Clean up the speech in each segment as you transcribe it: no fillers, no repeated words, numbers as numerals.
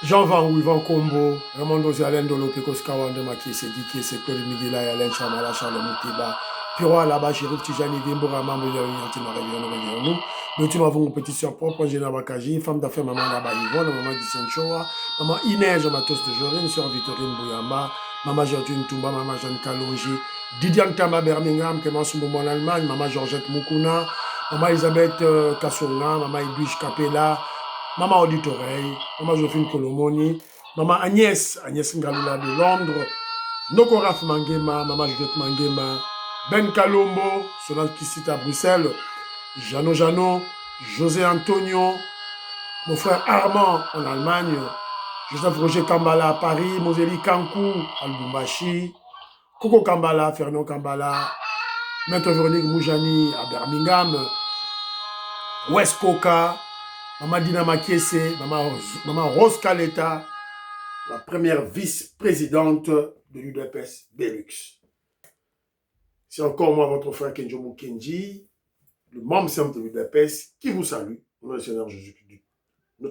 Jean Van Wivan Combo, Ramondo Zalen Dolo Pecos Kawande Makiese Dikiese Claude Miguela Yalen Chamala Charles Moutiba Piro Alaba Chérif Tijani Vimbo Ramambo Yantina Réunion nous tu m'avons une petite soeur propre Géna Bakaji femme d'affaires maman Laba Yvonne maman Dissenchoa maman Inès Matos de Jorine sœur Victorine Bouyama maman Gertrude Tumba maman Jeanne Kalonji Didiane Tama Birmingham Clément Soumboumou en Allemagne maman Georgette Mukuna maman Elisabeth Kassonga maman Edwige Capella Maman Auditoreille, Maman Jophine Colomoni, Maman Agnès Ngalula de Londres, Nokoraf Mangema, Maman Juliette Mangema, Ben Kalombo, Solange Kissit à Bruxelles, Jano, José Antonio, mon frère Armand en Allemagne, Joseph Roger Kambala à Paris, Moseli Kankou à Lubumbashi, Coco Kambala, Fernand Kambala, Maître Véronique Moujani à Birmingham, West Coca, Maman Dina Makiese, Maman Rose Kaleta, la première vice-présidente de l'UDPS Belux. C'est encore moi, votre frère Kenjomo Kenji, le membre simple de l'UDPS, qui vous salue, notre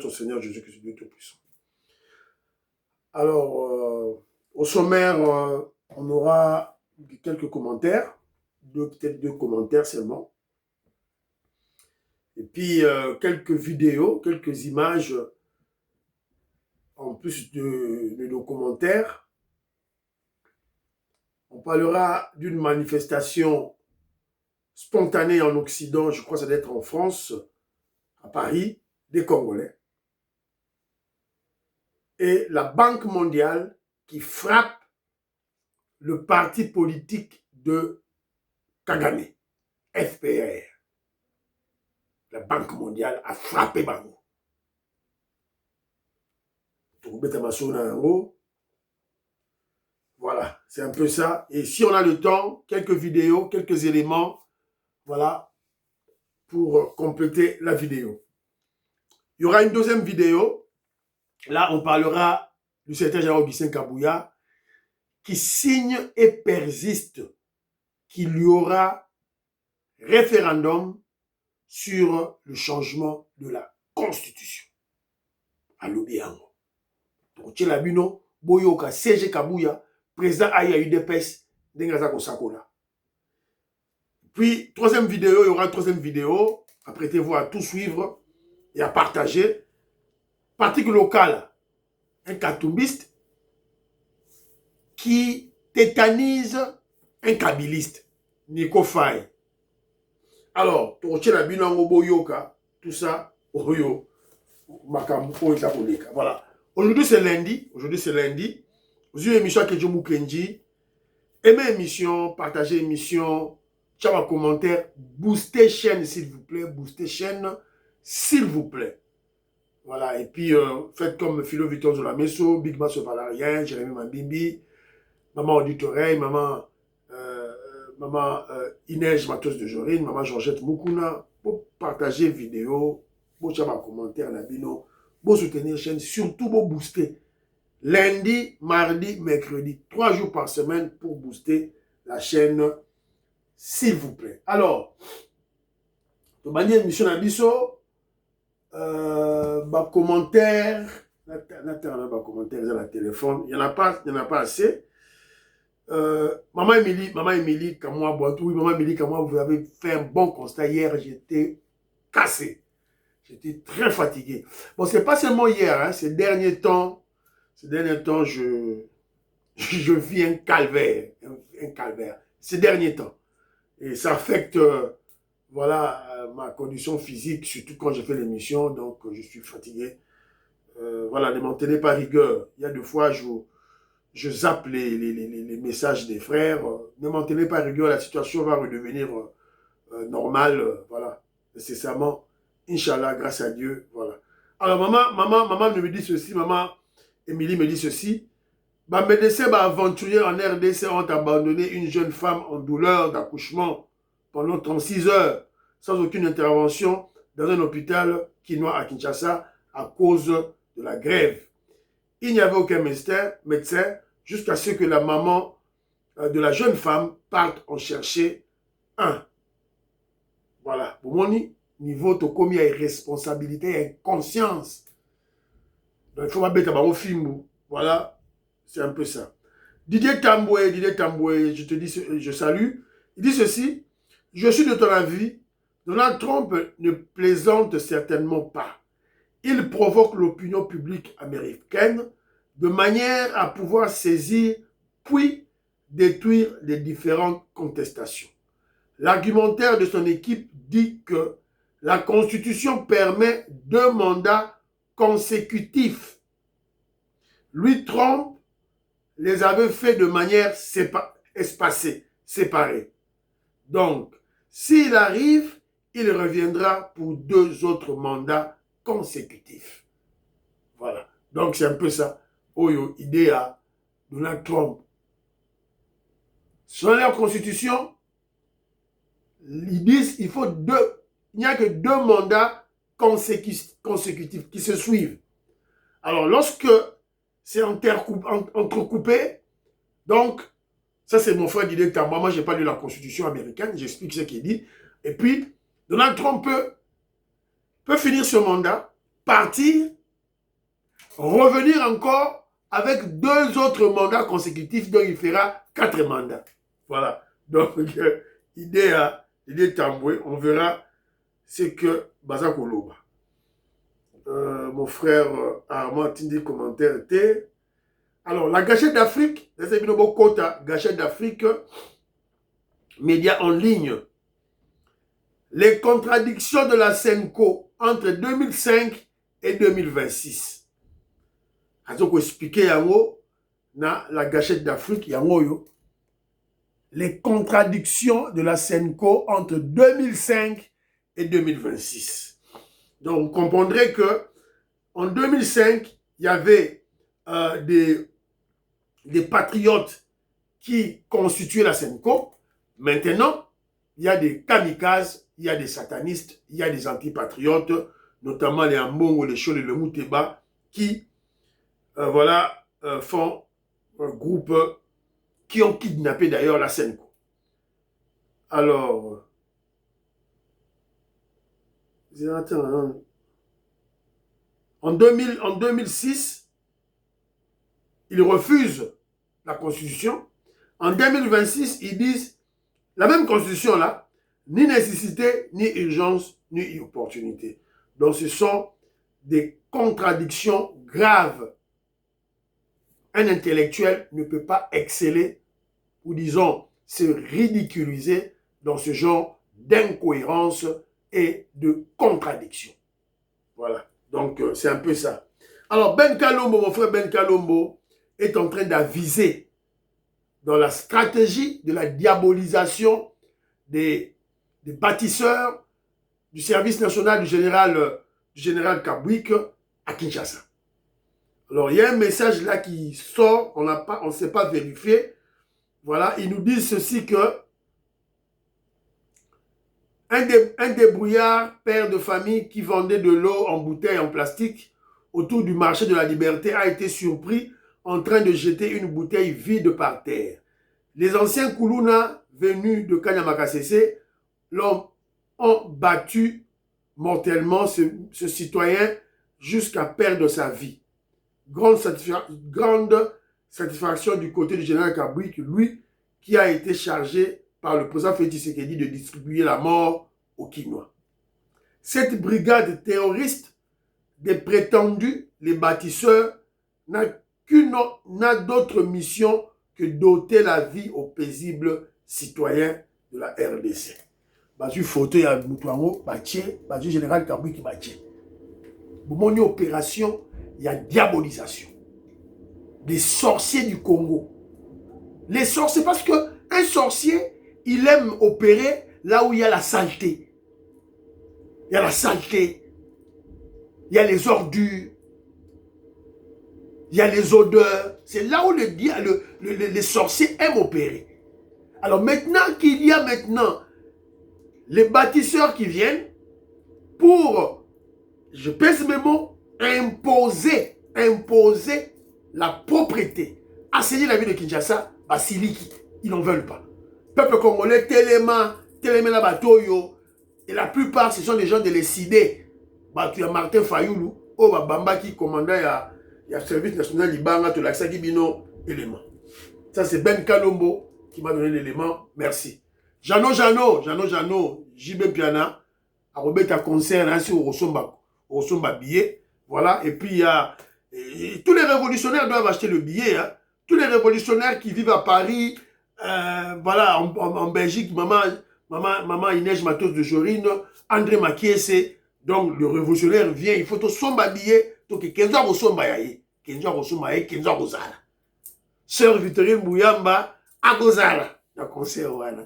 Seigneur Jésus-Christ, Dieu Tout-Puissant. Alors, au sommaire, on aura quelques commentaires, peut-être deux commentaires seulement. Et puis, quelques vidéos, quelques images, en plus de nos commentaires. On parlera d'une manifestation spontanée en Occident, je crois que ça doit être en France, à Paris, des Congolais. Et la Banque mondiale qui frappe le parti politique de Kagame, FPR. La Banque mondiale a frappé Bango. Voilà, c'est un peu ça. Et si on a le temps, quelques vidéos, quelques éléments, voilà, pour compléter la vidéo. Il y aura une deuxième vidéo. Là, on parlera du secrétaire général Augustin Kabouya qui signe et persiste qu'il y aura référendum sur le changement de la Constitution. À l'Obiango. Donc, Tchelabino, Boyoka, CG Kabouya, président Aya UDPS, Dengazako Sakola. Puis, troisième vidéo, il y aura une troisième vidéo. Apprêtez-vous à tout suivre et à partager. Parti local, un katumbiste qui tétanise un kabiliste, Nico Faye. Alors, tout ça, voilà. Aujourd'hui, c'est lundi. Vous avez une émission que je vous Kenji. Aimez l'émission, partagez l'émission, ciao un commentaire, boostez chaîne s'il vous plaît, Voilà, et puis faites comme Philo Victor Zolameso, Big Basso Valarien, Jérémy Mambimbi, Maman Auditoreille, Maman Inès Matos de Jorine, Maman Georgette Mukuna, pour partager vidéo, pour faire un commentaire, pour soutenir la chaîne, surtout pour booster. Lundi, mardi, mercredi, 3 jours par semaine pour booster la chaîne, s'il vous plaît. Alors, de manière émission Nabiso, commentaire, commentaire dans le téléphone, il n'y en a pas assez. Maman Émilie, comme moi, oui, Maman Émilie, comme moi, vous avez fait un bon constat hier, j'étais cassé. J'étais très fatigué. Bon, c'est pas seulement hier, hein, ces derniers temps, je vis un calvaire, ces derniers temps. Et ça affecte, voilà, ma condition physique, surtout quand je fais l'émission, donc je suis fatigué. Voilà, ne m'en tenez pas rigueur. Il y a des fois, je zappe les messages des frères. Ne m'en tenez pas rigueur, la situation va redevenir normale, voilà, nécessairement. Inch'Allah, grâce à Dieu, voilà. Alors, maman me dit ceci, maman Émilie me dit ceci. Bah, médecins aventuriers en RDC ont abandonné une jeune femme en douleur d'accouchement pendant 36 heures, sans aucune intervention, dans un hôpital quinois à Kinshasa à cause de la grève. Il n'y avait aucun médecin jusqu'à ce que la maman de la jeune femme parte en chercher un. Voilà. Pour mon niveau, tu as commis irresponsabilité et inconscience. Donc, il faut pas mettre au film. Voilà, c'est un peu ça. Didier Tamboué, je te dis, je salue. Il dit ceci: je suis de ton avis, Donald Trump ne plaisante certainement pas. Il provoque l'opinion publique américaine de manière à pouvoir saisir puis détruire les différentes contestations. L'argumentaire de son équipe dit que la Constitution permet 2 mandats consécutifs. Lui, Trump, les avait fait de manière espacée, séparée. Donc, s'il arrive, il reviendra pour 2 autres mandats consécutifs. Voilà. Donc, c'est un peu ça. Oyo, idée à Donald Trump. Selon leur constitution, ils disent qu'il faut il n'y a que 2 mandats consécutifs qui se suivent. Alors, lorsque c'est entrecoupé, donc, ça c'est mon frère Didier Tamboué. Moi, je n'ai pas lu la constitution américaine, j'explique ce qu'il dit. Et puis, Donald Trump peut finir ce mandat, partir, revenir encore avec 2 autres mandats consécutifs, donc il fera 4 mandats. Voilà. Donc, idée à Didier Tamboué, on verra ce que Baza Koloba. Mon frère Armand Tindi commentaire était. Alors, la Gâchette d'Afrique, Gâchette d'Afrique, médias en ligne. Les contradictions de la Senco entre 2005 et 2026. Azoko expliquer yango na la Gâchette d'Afrique yango yo. Les contradictions de la Senco entre 2005 et 2026. Donc, vous comprendrez que en 2005, il y avait des patriotes qui constituaient la Senco. Maintenant, il y a des kamikazes, il y a des satanistes, il y a des antipatriotes, notamment les Ambongo, les Chol et le Mouteba, qui font un groupe qui ont kidnappé d'ailleurs la Senco. Alors, en 2006, ils refusent la Constitution. En 2026, ils disent la même Constitution là, ni nécessité, ni urgence, ni opportunité. Donc ce sont des contradictions graves. Un intellectuel ne peut pas exceller, ou disons, se ridiculiser dans ce genre d'incohérence et de contradiction. Voilà. Donc, c'est un peu ça. Alors, Ben Kalombo, mon frère Ben Kalombo, est en train d'aviser dans la stratégie de la diabolisation des bâtisseurs du service national du général Kabouik à Kinshasa. Alors, il y a un message là qui sort, on ne sait pas vérifier. Voilà, ils nous disent ceci que un débrouillard, père de famille qui vendait de l'eau en bouteille en plastique autour du marché de la Liberté a été surpris en train de jeter une bouteille vide par terre. Les anciens Koulouna venus de Kanyamakasese l'ont battu mortellement ce citoyen jusqu'à perdre sa vie. Grande satisfaction du côté du général Kabouik, lui qui a été chargé par le président Félix Tshisekedi de distribuer la mort aux Kinois. Cette brigade terroriste des prétendus, les bâtisseurs, n'a d'autre mission que d'ôter la vie aux paisibles citoyens de la RDC. Bazu photo ya Moutouango, Bazu général Kabouik Baché. Mon opération, il y a diabolisation. Des sorciers du Congo. Les sorciers, parce qu'un sorcier, il aime opérer là où il y a la saleté. Il y a la saleté. Il y a les ordures. Il y a les odeurs. C'est là où les sorciers aiment opérer. Alors maintenant qu'il y a les bâtisseurs qui viennent pour, je pèse mes mots, imposer la propriété. Assainir la ville de Kinshasa, Basiliki, ils n'en veulent pas. Peuple congolais, Téléma la Batoyo, et la plupart, ce sont des gens de l'ECID. Il y a Martin Fayoulou, Bamba qui commandait il y a service national Libanga, tout l'accès Gibino, élément. Ça, c'est Ben Kalombo qui m'a donné l'élément. Merci. Jano, JB Piana, à Robert à concert, ainsi au Rosomba billet. Voilà. Et puis, il y a. Tous les révolutionnaires doivent acheter le billet. Hein. Tous les révolutionnaires qui vivent à Paris, voilà, en Belgique, maman Inès Matos de Jorine, André Makiese. Donc, le révolutionnaire vient, il faut tout son billet. Donc, 15 ans au somba yaye. 15 ans au somba yaye, 15 ans au zala. Sœur Victorine Bouyamba, à Gozala. Le concert, voilà.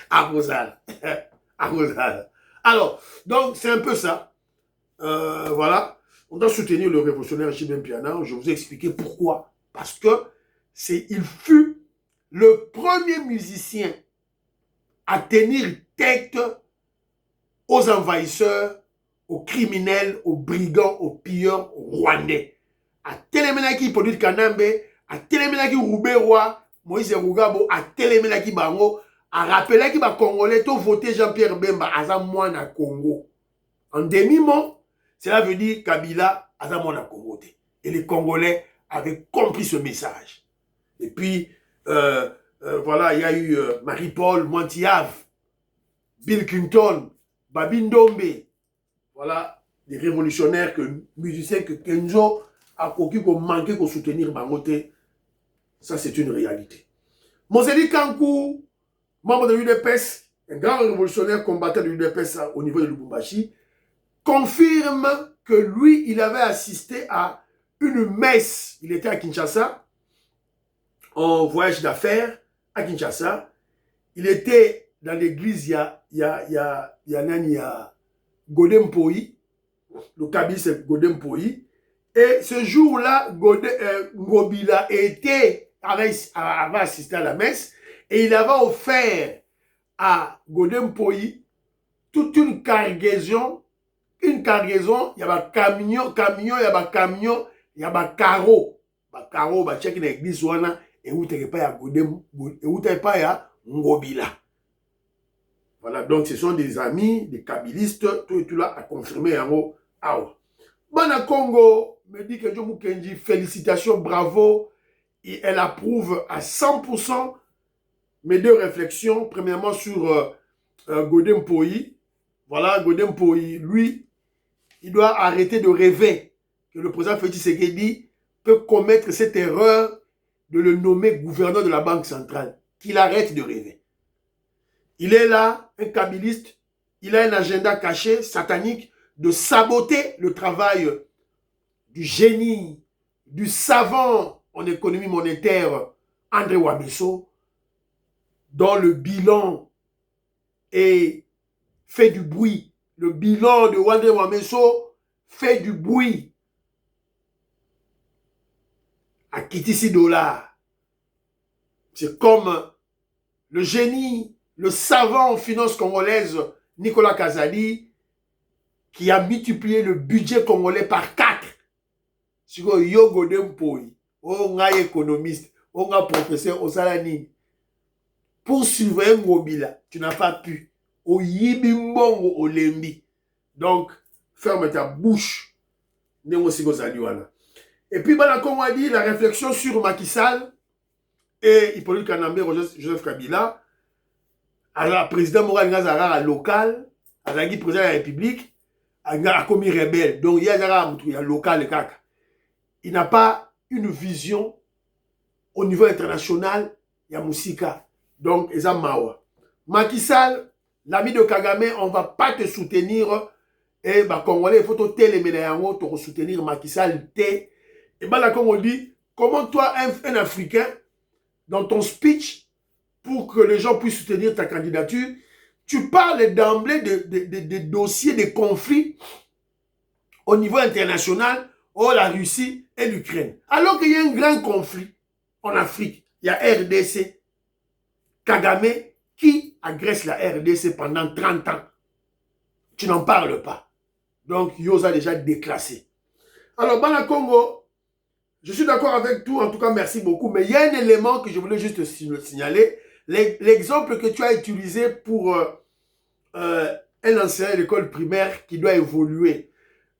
À Gozala. À Gozala. Alors, donc, c'est un peu ça. Voilà. On doit soutenir le révolutionnaire Jibem Piana. Je vous ai expliqué pourquoi. Parce que il fut le premier musicien à tenir tête aux envahisseurs, aux criminels, aux brigands, aux pilleurs rwandais. À Telemenaki Podit Kanambe, à Telemenaki Rouberois, Moïse Rougabo, à Telemenaki Bango, à rappeler qui va Congolais, tout voter Jean-Pierre Bemba, à Moana Congo. En demi-mot, cela veut dire Kabila, à Moana Congo. Et les Congolais avaient compris ce message. Et puis, voilà, il y a eu Marie-Paul Montillave, Bill Clinton, Babindombe, voilà, des révolutionnaires, musiciens que Kenzo a manqué de soutenir Bangote. Ça, c'est une réalité. Moseli Kankou, membre de l'UDPS, un grand révolutionnaire combattant de l'UDPS au niveau de Lubumbashi, confirme que lui, il avait assisté à une messe. Il était à Kinshasa, en voyage d'affaires à Kinshasa. Il était dans l'église, il y a Godem Poi, le cabis c'est Godem Poi. Et ce jour-là, Ngobila avait assisté à la messe et il avait offert à Godem Poi toute une cargaison, il y a un camion, il y a un camion, il y a un carreau, check dans l'église, et où tu n'es pas à Godem, et où tu n'es pas à Ngobila. Voilà, donc ce sont des amis, des kabylistes, tout là à confirmer en haut. Bana Congo me dit que Jomo Kenji, félicitations, bravo. Et elle approuve à 100% mes deux réflexions. Premièrement sur Godem Poi. Voilà, Godem Poi, lui, il doit arrêter de rêver que le président Félix Tshisekedi peut commettre cette erreur de le nommer gouverneur de la Banque centrale. Qu'il arrête de rêver. Il est là, un kabyliste, il a un agenda caché, satanique, de saboter le travail du génie, du savant en économie monétaire, André Wameso, dont le bilan fait du bruit. Le bilan de André Wameso fait du bruit. À Kitisi $. C'est comme le génie, le savant en finance congolaise, Nicolas Kazadi, qui a multiplié le budget congolais par 4. Sur Yo Godem Poi, on a économiste, on a professeur au Salani. Pour surveiller Ngobila, tu n'as pas pu. Au Yibimbongo au Lembi. Donc, ferme ta bouche. Et puis, comme on a dit, la réflexion sur Macky Sall et Hippolyte Kanambe, Joseph Kabila, alors, président Moral Nazara local, alors, président de la République, a commis rebelle. Donc, il y a local et caca. Il n'a pas une vision au niveau international, il y a Moussika. Donc, il y a Mawa. Macky Sall, l'ami de Kagame, on ne va pas te soutenir. Et bah, Congolais, il faut te téléménayango, te soutenir Macky Sall. Et bah, là, comme on dit, comment toi, un Africain, dans ton speech, pour que les gens puissent soutenir ta candidature, tu parles d'emblée de dossiers, de conflits au niveau international, la Russie et l'Ukraine. Alors qu'il y a un grand conflit en Afrique, il y a RDC, Kagame, qui agresse la RDC pendant 30 ans. Tu n'en parles pas. Donc, Yosa a déjà déclassé. Alors, Bana Congo, je suis d'accord avec tout, en tout cas, merci beaucoup, mais il y a un élément que je voulais juste signaler. L'exemple que tu as utilisé pour un enseignant à l'école primaire qui doit évoluer.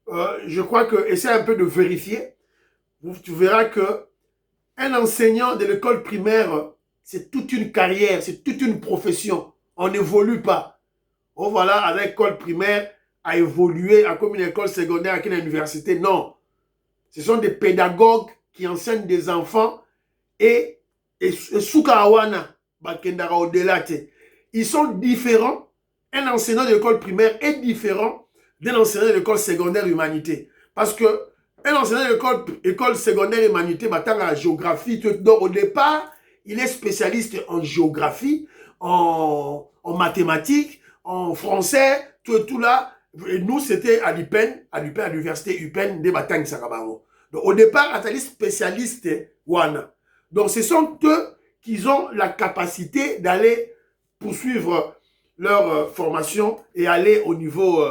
je crois que, essaie un peu de vérifier, tu verras que un enseignant de l'école primaire, c'est toute une carrière, c'est toute une profession. On n'évolue pas. Oh voilà, à l'école primaire, à évoluer, à comme une école secondaire, à une université. Non. Ce sont des pédagogues qui enseignent des enfants et Sukarawana, Bakendara au-delà. Ils sont différents. Un enseignant de l'école primaire est différent d'un enseignant de l'école secondaire humanité. Parce que un enseignant de l'école secondaire humanité, maintenant la géographie, donc au départ, il est spécialiste en géographie, en mathématiques, en français, tout là. Et nous, c'était à l'UPEN, à l'université UPEN de Batang Sakabango. Donc au départ, il spécialiste Wana. Donc ce sont eux qui ont la capacité d'aller poursuivre leur formation et aller au niveau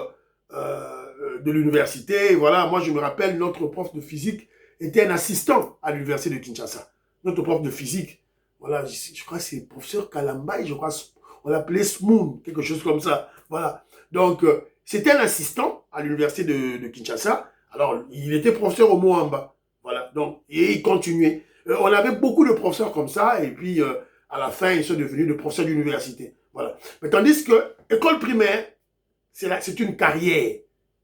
de l'université. Voilà, moi je me rappelle, notre prof de physique était un assistant à l'université de Kinshasa. Notre prof de physique, voilà, je crois que c'est le professeur Kalambay, je crois, on l'appelait Smoon, quelque chose comme ça. Voilà. Donc, c'était un assistant à l'université de Kinshasa. Alors, il était professeur au Moamba. Voilà. Donc, et il continuait. On avait beaucoup de professeurs comme ça, et puis à la fin, ils sont devenus des professeurs d'université. Voilà. Mais tandis que école primaire, c'est une carrière,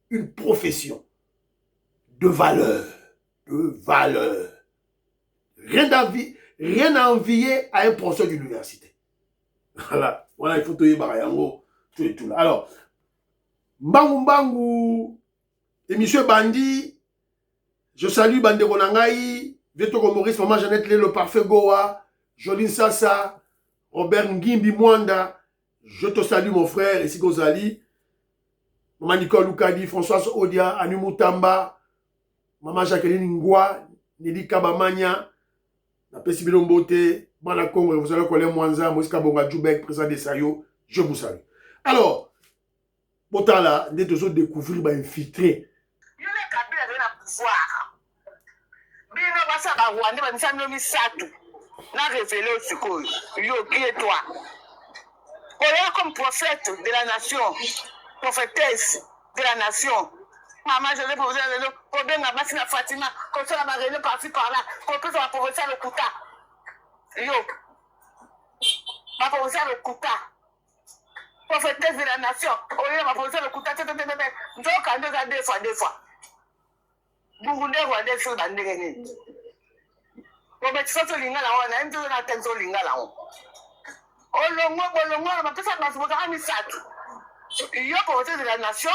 une profession de valeur. De valeur. Rien à envier à un professeur d'université. Voilà. Voilà, il faut te dire, tout et tout là. Alors, Mbangu, émission Bandi, je salue Bandeko Nangai, Vetoko Maurice, Maman Jeannette Lé, le parfait Goa, Joline Sassa, Robert Ngimbi Mwanda, je te salue mon frère, ici Gozali, Maman Nicole Loukadi, Françoise Odia, Anu Moutamba, Maman Jacqueline Ngwa, Nili Kabamania, Napesi Bilombote, Bana Congo, vous allez connaître Mwanza, Moïska Bonga Djoubek, président de Sayo, je vous salue. Alors, Botala, nous devons découvrir, infiltrer. Il y a un Kabila qui a un pouvoir. Bino basa ba Rwanda ba misano misatu. Na révélé au secours. Yo qui est toi? Koya comme prophète de la nation, prophétesse de la nation. Maman, je vais vous dire, pour bien ma basse Fatima, comme ça ma réunion par-ci par-là, comme ça va pour ça le Kouta. Yo, ma pour ça le Kouta. Prophétesse de la nation, on va pour ça le Kouta. Donc, on a deux fois. Burundais Rwandais sur la Ndengeni. On met ça sur l'ingala, on a un peu de sur l'ingala. Olongo, on va faire ça dans le Misatu. Il y a prophétesse de la nation.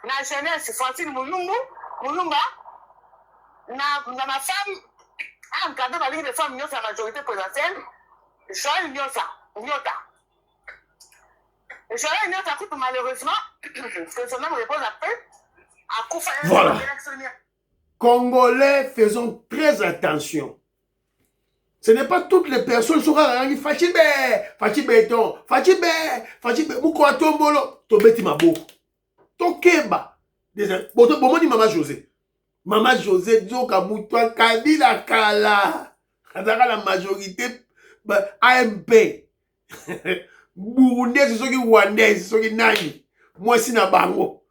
Na jeunesse, Francine Moulumba, na ma femme, encadré par les femmes, la majorité présidentielle, Joël Nyota. Joël Nyota, malheureusement, que son nom répond à peu, à Koufa. Voilà. Congolais, faisons très attention. Ce n'est pas toutes les personnes qui sont Fachibé, Mouko Tombolo, Tobeti Mabo. Tokeba. Bon, Maman José. Maman José, Djoka Moutoua, Kabila Kala. La majorité, AMP. Burundais, c'est ceux qui Rwandais, c'est ceux qui Nani. Moi, c'est na Bango.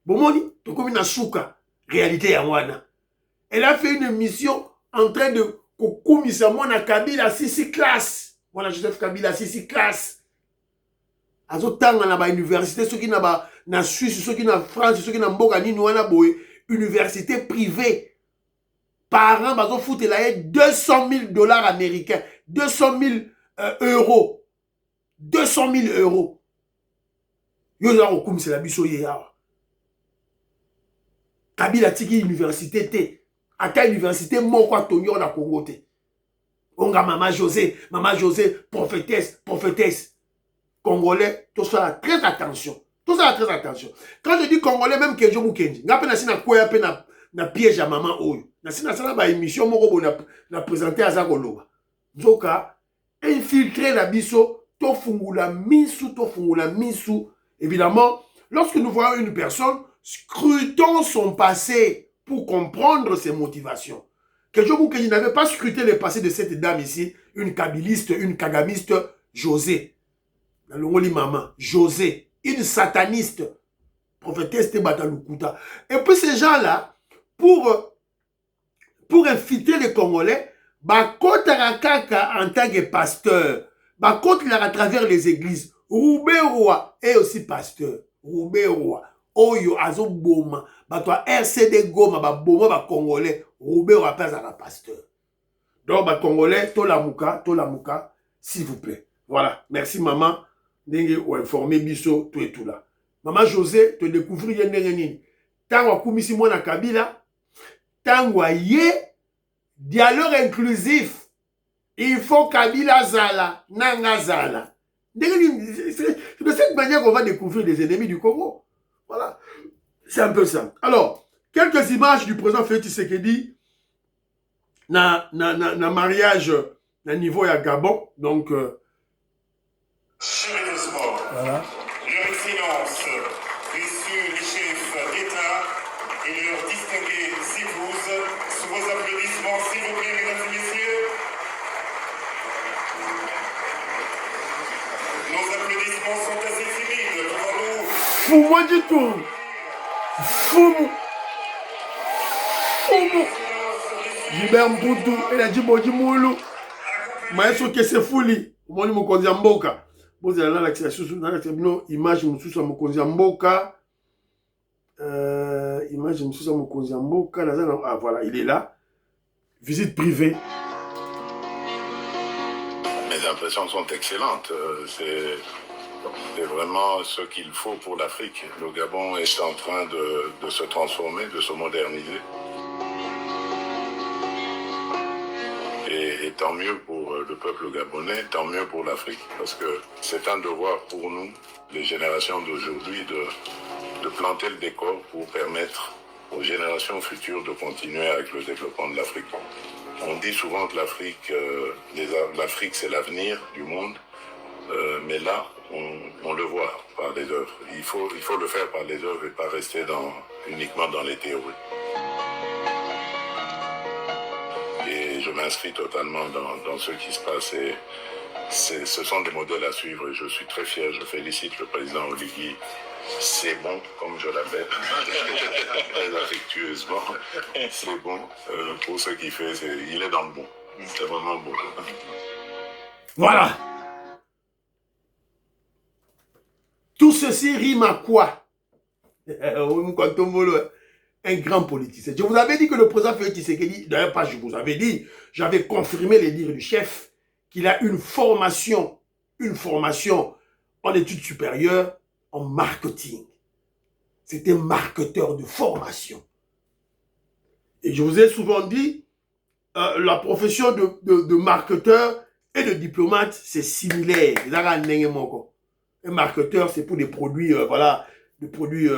Bon, Tokomi na Souka. Réalité ya wana. Elle a fait une mission en train de kokumisa mwana Kabila 6 classe. Voilà, Joseph Kabila 6 classe. Azotanga na ba université, ceux qui na Suisse, ceux qui na France, ceux qui na mboka nini wana boye, université privée. Par an, bazo foute la 200 000 dollars américains, 200 000 euros. 200 000 euros. Yo za kokumisa la biso ye ya. Kabila tiki université te. Ata université moko atonyo na Congo te. Onga Maman José, prophétesse. Congolais, tout ça, très attention. Tout ça, très attention. Quand je dis Congolais, même que je vous dis, je ne na piège à maman Oyo. Na ba émission moko na présenter à Zakoloba. Donc, infiltrer la biso, to fungula misu. Évidemment, lorsque nous voyons une personne, scrutons son passé pour comprendre ses motivations. Que je n'avais pas scruté le passé de cette dame ici, une kabiliste, une kagamiste, José. Maman, José, une sataniste, prophétesse te batalukuta. Et puis ces gens-là, pour infiltrer les Congolais, bakotaka kaka en tant que pasteur, bakotaka à travers les églises. Roubé Roi est aussi pasteur. Roubé Roi. Oyo azo boma. Batwa RCD Goma, ba boma ba Congolais. Roubé Roi pas à pasteur. Donc ba Congolais, tolamuka, s'il vous plaît. Voilà. Merci maman. Ndenge ou informé biso tout et tout là. Maman José, te découvrir yendenge nini. Tango kumisi mwana Kabila, tango ye dialogue inclusif. Il faut Kabila Zala, Nanga Zala. C'est de cette manière qu'on va découvrir les ennemis du Congo. Voilà. C'est un peu ça. Alors, quelques images du président Félix Tshisekedi na mariage na niveau à Gabon. Donc, chaleureusement, voilà. leur silence reçut les chefs d'État et leurs distinguées épouses sous vos applaudissements, s'il vous plaît, mesdames et messieurs. Nos applaudissements sont assez timides devant nous. Fous-moi du tout. Fous-moi. Gilbert Mputu, il a dit Boji Moulou. Maestro Kesefuli, Moni Mokonzi Mboka. Vous avez là image Moussousa Mokonzi Mboka. Image Moussousa Mokonzi Mboka. Ah voilà, il est là. Visite privée. Mes impressions sont excellentes. C'est vraiment ce qu'il faut pour l'Afrique. Le Gabon est en train de se transformer, de se moderniser. Et tant mieux pour le peuple gabonais, tant mieux pour l'Afrique, parce que c'est un devoir pour nous, les générations d'aujourd'hui, de planter le décor pour permettre aux générations futures de continuer avec le développement de l'Afrique. On dit souvent que l'Afrique c'est l'avenir du monde, mais là, on le voit par les œuvres. Il faut le faire par les œuvres et pas rester uniquement dans les théories. Et je m'inscris totalement dans ce qui se passe et ce sont des modèles à suivre et je suis très fier, je félicite le président Oligui. C'est bon, comme je l'appelle, très affectueusement, c'est bon pour ce qu'il fait, il est dans le bon, c'est vraiment bon. Voilà. Tout ceci rime à quoi? Un grand politicien. Je vous avais dit que le président Félix Tshisekedi, d'ailleurs pas je vous avais dit, j'avais confirmé les dires du chef, qu'il a une formation en études supérieures, en marketing. C'était marketeur de formation. Et je vous ai souvent dit, la profession de marketeur et de diplomate, c'est similaire. Un marketeur, c'est pour des produits, voilà, des produits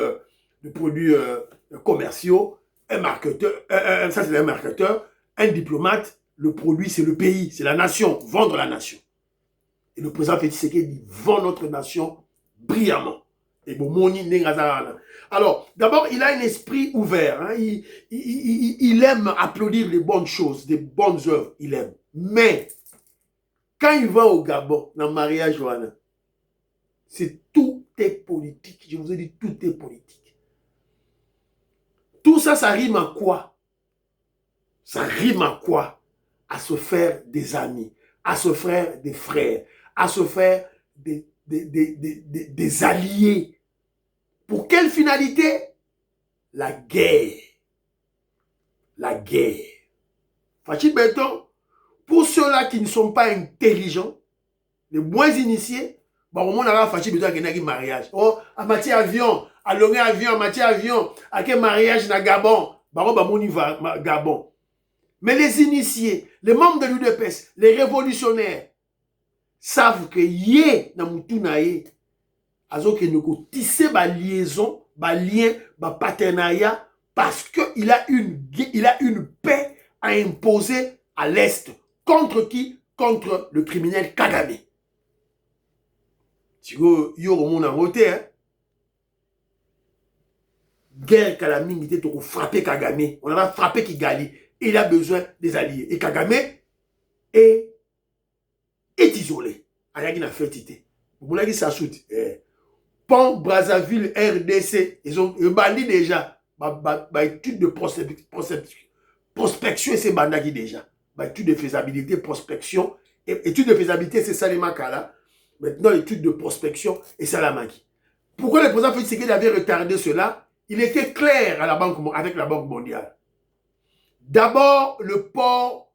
commerciaux. Un marketeur, ça c'est un marketeur. Un diplomate, le produit, c'est le pays, c'est la nation, vendre la nation. Et le président Félix Tshisekedi vend notre nation brillamment. Et alors, d'abord, il a un esprit ouvert. Hein. Il aime applaudir les bonnes choses, des bonnes œuvres. Il aime. Mais, quand il va au Gabon, dans le mariage, c'est tout est politique. Je vous ai dit, tout est politique. Tout ça, ça rime à quoi? Ça rime à quoi? À se faire des amis, à se faire des frères, à se faire des alliés. Pour quelle finalité? La guerre. La guerre. Fachi Béton, pour ceux-là qui ne sont pas intelligents, les moins initiés, bah, au moins, on a Fachi Béton qui a un mariage. Oh, à matière avion, à longueur avion, à matière avion, à quel mariage na Gabon? Bah, on va Gabon. Mais les initiés, les membres de l'UDPS, les révolutionnaires, savent que yé na mutunaye, azo que nous tisser ba liaison, ba lien, ba partenariat, parce qu'il a une paix à imposer à l'Est. Contre qui? Contre le criminel Kagame. Si vous avez voté, hein? Guerre Kalaming était pour frapper Kagame. On a frappé Kigali. Il a besoin des alliés. Et Kagame est isolé. Il a fait tité. Vous l'avez dit ça soute. pont Brazzaville RDC. Ils ont bandit déjà. Étude de prospection, c'est bandaki déjà. Étude de faisabilité, prospection. Étude de faisabilité, c'est Salima Kala. Maintenant, étude de prospection et Salamaki. Pourquoi le président Félix Tshisekedi avait retardé cela? Il était clair à la avec la Banque mondiale. D'abord, le port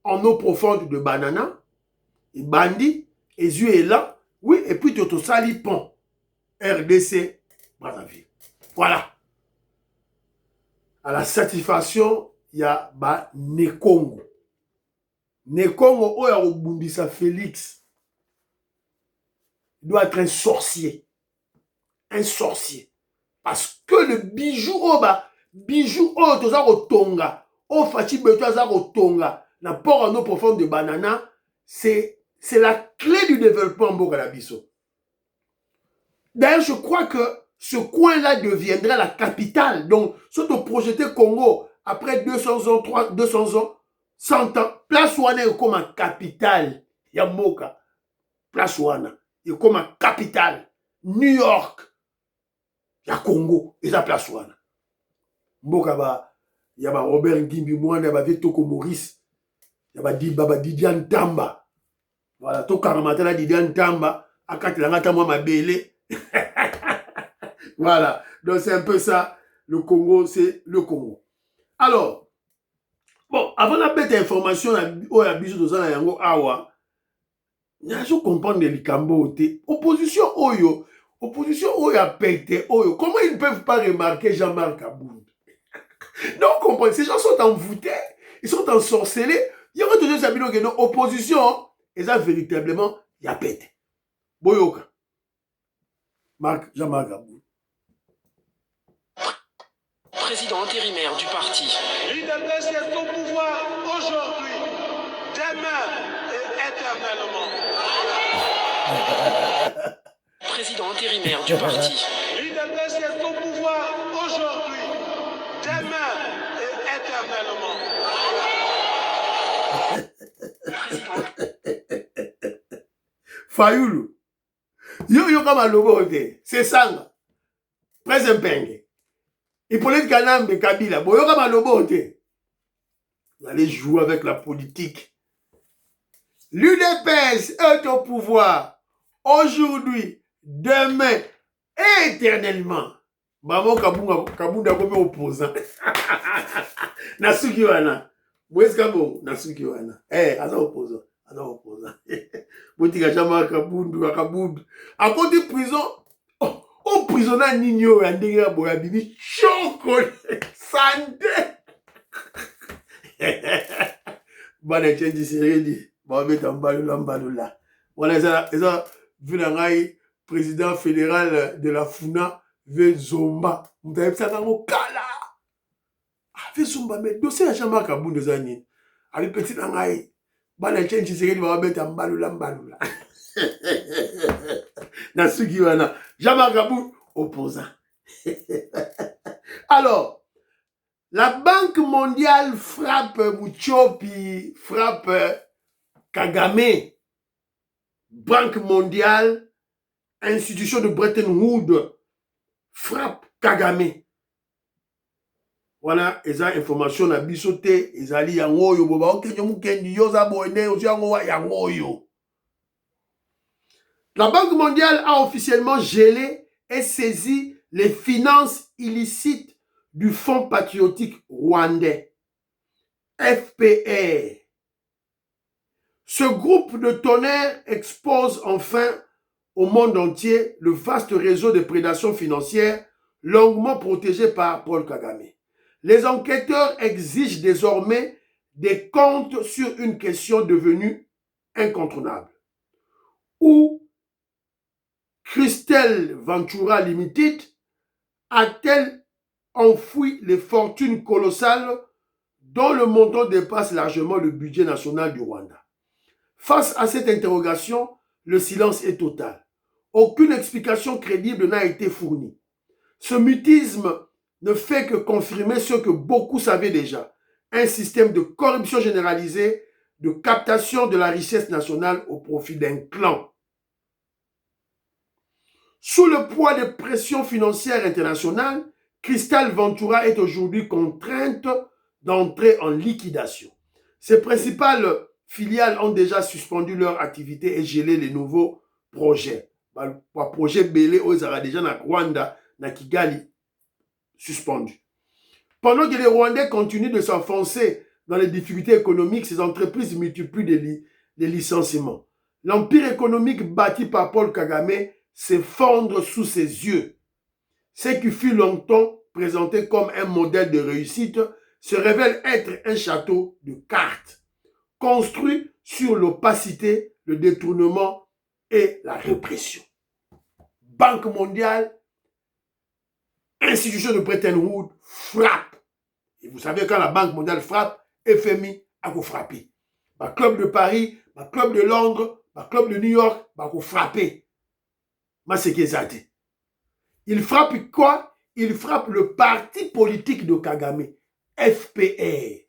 en eau profonde de Banana, et Bandi, et Zuela, oui, et puis Toto Sali Pont, RDC, Brazzaville. Voilà. À la satisfaction, il y a Nekongo. Nekongo, oh, il y a Obundisa Félix. Il doit être un sorcier. Un sorcier. Parce que le bijou, toza tonga, fachi toza tonga, na port en eau profonde de Banana, c'est la clé du développement en Bogalabiso. D'ailleurs, je crois que ce coin-là deviendra la capitale. Donc, surtout projeté Congo, après 200 ans, 200 ans, 100 ans, place Wana est comme capitale. Yamoka, place Wana est comme capitale. New York, ya Congo, et la place Wana. Mboka il y a Robert Ngimbi Mouanda, il y a Toko Maurice, il y a Didian Tamba. Voilà, tout Karamatala Didian Tamba, Akatilangata Mama Bele. Voilà, donc c'est un peu ça, le Congo, c'est le Congo. Alors, bon, avant la bête information, il y a bisous de ça, il y a je comprends les Likambo, opposition Oyo a pété Oyo. Comment ils ne peuvent pas remarquer Jean-Marc Aboud? Donc, comprenez, ces gens sont envoûtés, ils sont ensorcelés. Il y a toujours ça, que nos oppositions, et ça, véritablement, il y a pété. Boyoka. Jean-Marc Aboud. Président intérimaire du parti. L'UDPS est au pouvoir aujourd'hui, demain et éternellement. Président intérimaire du parti. L'UDPS est au pouvoir aujourd'hui, demain et éternellement. Fayoulou. Yo kama lobo te. C'est ça. Presse Mpenge. Hippolyte Kanambe Kabila. Boyo kama lobo te. Vous allez jouer avec la politique. L'UDPS est au pouvoir aujourd'hui, demain et éternellement. Maman Kabunda comme opposant. Nasuki wana. Mwes kabo Nasuki wana. Aza opposant. Botika Jean-Marc Kabundu. À côté de prison, au prisonnier Nino et Andéga Boyabibi, chocolat, santé. Bon, et tu dis, bon, mais t'en balula. Voilà, ça, vu la président fédéral de la FUNA, Zomba. Vous avez ça dans le Kala. Ve Zomba, mais dossier à Jean-Marc Kabundu Zani. Avec petit Nangaï. Bon, et tu dis, bon, mais t'en balula. Nasuki wana. Jean-Marc Kabundu, opposant. Alors, la Banque mondiale frappe Muchopi, frappe Kagame. Banque mondiale, institution de Bretton Woods, frappe Kagame. Voilà, et ça, information na bisote, et ça li yangoyo, boba, ok, yomukendi, yoza boene, yangoyo. La Banque mondiale a officiellement gelé et saisi les finances illicites du Fonds patriotique rwandais, FPR. Ce groupe de tonnerres expose enfin au monde entier le vaste réseau de prédation financière longuement protégé par Paul Kagame. Les enquêteurs exigent désormais des comptes sur une question devenue incontournable. Où Christel Ventura Limited a-t-elle enfoui les fortunes colossales dont le montant dépasse largement le budget national du Rwanda? Face à cette interrogation, le silence est total. Aucune explication crédible n'a été fournie. Ce mutisme ne fait que confirmer ce que beaucoup savaient déjà, un système de corruption généralisée, de captation de la richesse nationale au profit d'un clan. Sous le poids des pressions financières internationales, Cristal Ventura est aujourd'hui contrainte d'entrer en liquidation. Ses principales filiales ont déjà suspendu leur activité et gelé les nouveaux projets. Le projet Belé aux déjà na Rwanda, na Kigali, suspendu. Pendant que les Rwandais continuent de s'enfoncer dans les difficultés économiques, ces entreprises multiplient les licenciements. L'empire économique bâti par Paul Kagame s'effondre sous ses yeux. Ce qui fut longtemps présenté comme un modèle de réussite se révèle être un château de cartes, construit sur l'opacité, le détournement et la répression. Banque mondiale, institution de Bretton Woods frappe. Et vous savez, quand la Banque mondiale frappe, FMI a frappé. Le club de Paris, le club de Londres, le club de New York a frappé. Mais c'est que ça dit. Il frappe quoi? Il frappe le parti politique de Kagame, FPR.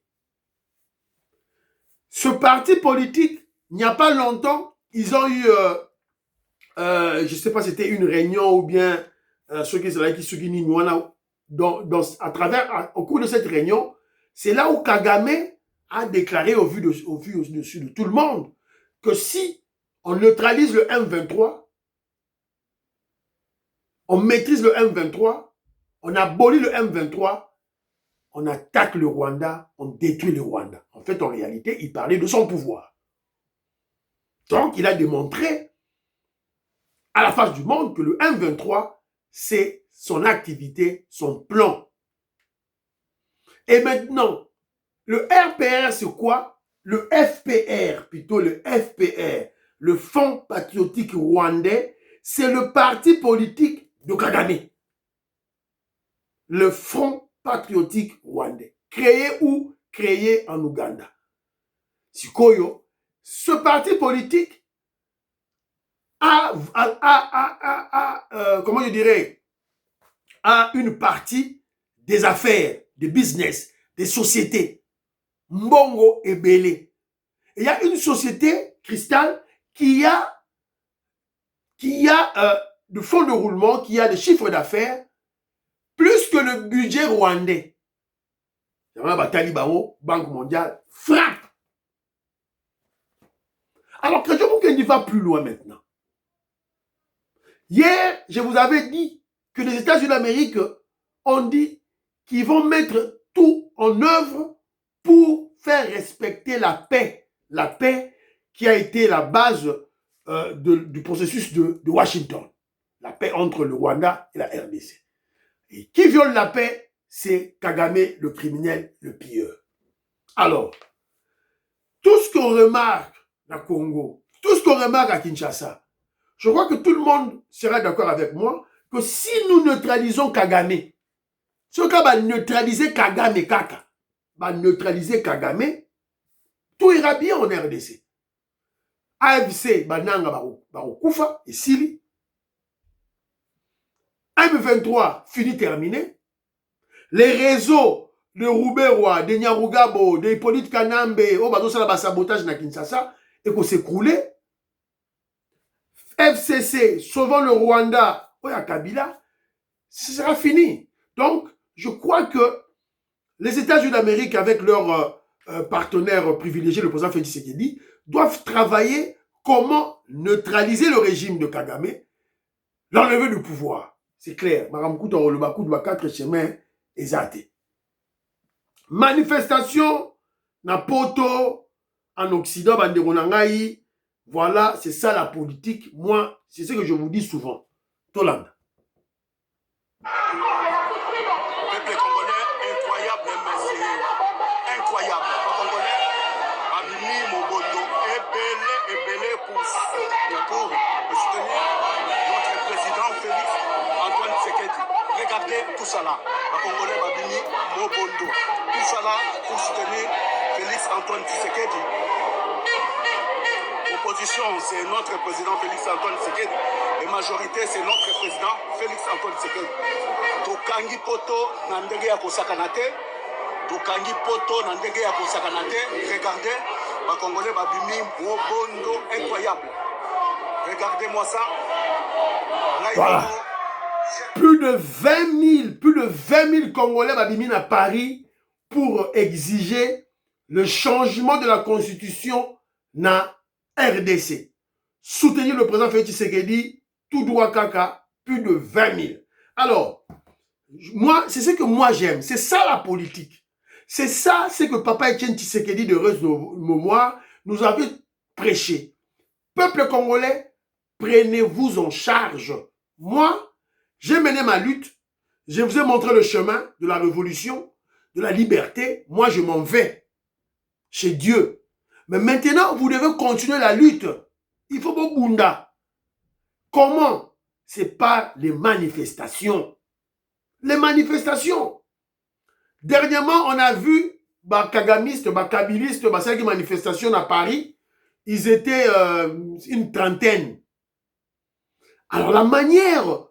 Ce parti politique, il n'y a pas longtemps, ils ont eu, je ne sais pas si c'était une réunion ou bien au cours de cette réunion, c'est là où Kagame a déclaré au vu au-dessus de tout le monde que si on neutralise le M23, on maîtrise le M23, on abolit le M23, on attaque le Rwanda, on détruit le Rwanda. En fait, en réalité, il parlait de son pouvoir. Donc, il a démontré à la face du monde que le M23, c'est son activité, son plan. Et maintenant, le RPR, c'est quoi? Le FPR, plutôt le FPR, le Fonds patriotique rwandais, c'est le parti politique de Kagame. Le Front patriotique rwandais. Créé où? Créé en Ouganda. Sikoyo, ce parti politique comment je dirais, a une partie des affaires, des business, des sociétés. Mbongo et Belé. Il y a une société, Cristal, qui a de fonds de roulement, qui a des chiffres d'affaires, plus que le budget rwandais. Talibao, Banque mondiale, frappe. Alors que je vous dis va plus loin maintenant. Hier, je vous avais dit que les États-Unis d'Amérique ont dit qu'ils vont mettre tout en œuvre pour faire respecter la paix. La paix qui a été la base du processus de Washington. La paix entre le Rwanda et la RDC. Et qui viole la paix, c'est Kagame, le criminel, le pilleur. Alors, tout ce qu'on remarque à Congo, tout ce qu'on remarque à Kinshasa, je crois que tout le monde sera d'accord avec moi que si nous neutralisons Kagame, ce cas va neutraliser Kagame, Kaka, va neutraliser Kagame, tout ira bien en RDC. AFC, Bananga, Barokufa et Sili. M23, fini, terminé. Les réseaux de Rouberois, de Nyarugabo, de Hippolyte Kanambe, sabotage na Kinshasa, et qu'on s'écroulait. FCC, sauvant le Rwanda, à Kabila, ce sera fini. Donc, je crois que les États-Unis d'Amérique, avec leur partenaire privilégié, le président Félix Tshisekedi, doivent travailler comment neutraliser le régime de Kagame, l'enlever du pouvoir. C'est clair. Maramkouta, le Bakou de 4 chemins, exacté. Manifestation, na poto, en Occident, Banderonangaï. Voilà, c'est ça la politique. Moi, c'est ce que je vous dis souvent. Tolanda. Peuple congolais, incroyable, mais c'est incroyable. Le Congolais a mis Mobondo ébélé pour soutenir notre président Félix Antoine Tshisekedi. Regardez tout ça là. Le Congolais a mis Mobondo. Tout ça là pour soutenir Félix Antoine Tshisekedi. L'opposition, c'est notre président Félix Antoine Tshisekedi. Et majorité, c'est notre président Félix Antoine Tshisekedi. Tokangi poto na ndenge ya kosakanate. Tokangi poto na ndenge ya kosakanate. Regardez, les Congolais babimi Mobondo incroyable. Regardez-moi ça. Voilà. Plus de 20 000 Congolais babimine à Paris pour exiger le changement de la constitution na RDC. Soutenir le président Félix Tshisekedi, tout droit caca, plus de 20 000. Alors, moi, c'est ce que moi j'aime. C'est ça la politique. C'est ça, c'est que Papa Etienne Tshisekedi de Heureuse Mémoire nous avait prêché. Peuple congolais, prenez-vous en charge. Moi, j'ai mené ma lutte. Je vous ai montré le chemin de la révolution, de la liberté. Moi, je m'en vais chez Dieu. Mais maintenant, vous devez continuer la lutte. Il faut beau bunda. Comment? C'est par les manifestations. Les manifestations. Dernièrement, on a vu Kagamistes, Kabilistes, ces manifestations à Paris. Ils étaient une trentaine. Alors, la manière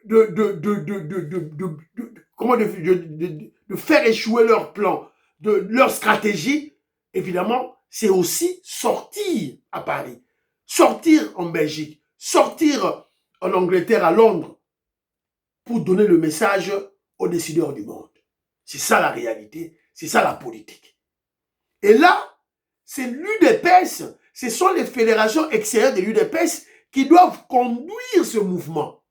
de faire échouer leur plan, de leur stratégie, évidemment, c'est aussi sortir à Paris, sortir en Belgique, sortir en Angleterre, à Londres, pour donner le message aux décideurs du monde. C'est ça la réalité, c'est ça la politique. Et là, c'est l'UDPS, ce sont les fédérations extérieures de l'UDPS qui doivent conduire ce mouvement.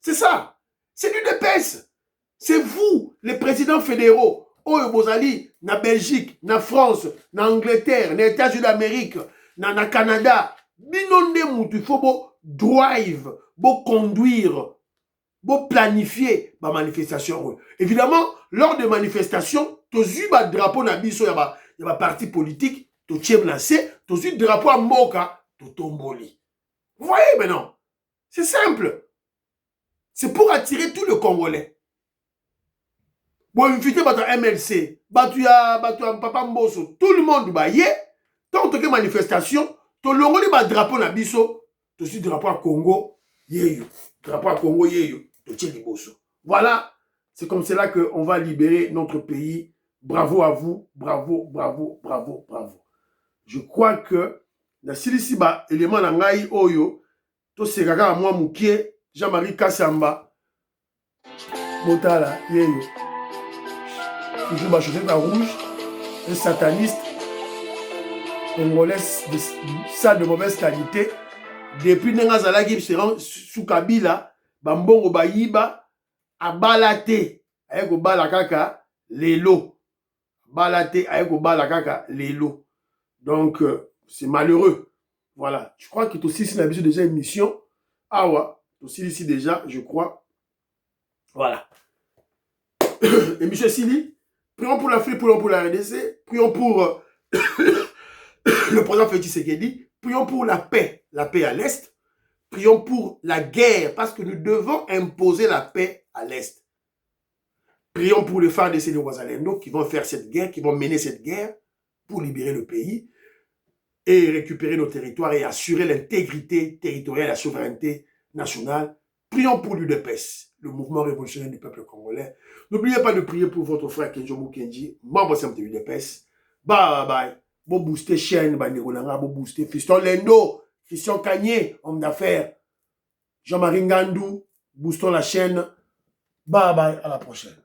C'est ça. C'est l'UDPS. C'est vous, les présidents fédéraux, Oyo Bozali, na Belgique, na France, na Angleterre, na États-Unis d'Amérique, na Canada. Binonde moutou, il faut beau drive, beau conduire, beau planifier ma manifestation. Évidemment, lors des manifestations, tu as eu un drapeau na biso, il y a un parti politique, tu as lancé, tu as eu un drapeau à Moka, tu tomboli. Vous voyez maintenant? C'est simple. C'est pour attirer tout le Congolais. Bon, inviter votre MLC, Papa Mbosso, tout le monde va y aller. Tant que manifestation, tu as le drapeau na biso, tu as eu drapeau à Congo, yeyo. Drapeau à Congo, yeyo. Voilà, c'est comme cela qu'on va libérer notre pays. Bravo à vous, bravo, bravo, bravo, bravo. Je crois que na silisi ba élément na ngai oyo to sekaka moi mukie Jean-Marie Kassamba Motala yeyo toujours ba chaussette rouge, un sataniste congolais de ça de mauvaise qualité depuis nenga zalaki sous Kabila bambongo bayiba abalate ayeko bala kaka lelo balate ayeko bala kaka lelo. Donc, c'est malheureux. Voilà. Je crois que aussi ici, on a déjà une mission. Ah ouais. Aussi ici déjà, je crois. Voilà. Et M. Sili, prions pour l'Afrique, prions pour la RDC, prions pour le président Félix Tshisekedi, prions pour la paix à l'Est, prions pour la guerre, parce que nous devons imposer la paix à l'Est. Prions pour les frères de Séné Ouazalendo qui vont faire cette guerre, qui vont mener cette guerre pour libérer le pays et récupérer nos territoires et assurer l'intégrité territoriale et la souveraineté nationale. Prions pour l'UDPS, le mouvement révolutionnaire du peuple congolais. N'oubliez pas de prier pour votre frère Kenjo Mukenji, membre simple de l'UDPS. Bye bye. Bon booster chaîne, bon booster Fiston Lendo, Fiston Kanye, homme d'affaires. Jean-Marie Ngandou, boostons la chaîne. Bye bye, à la prochaine.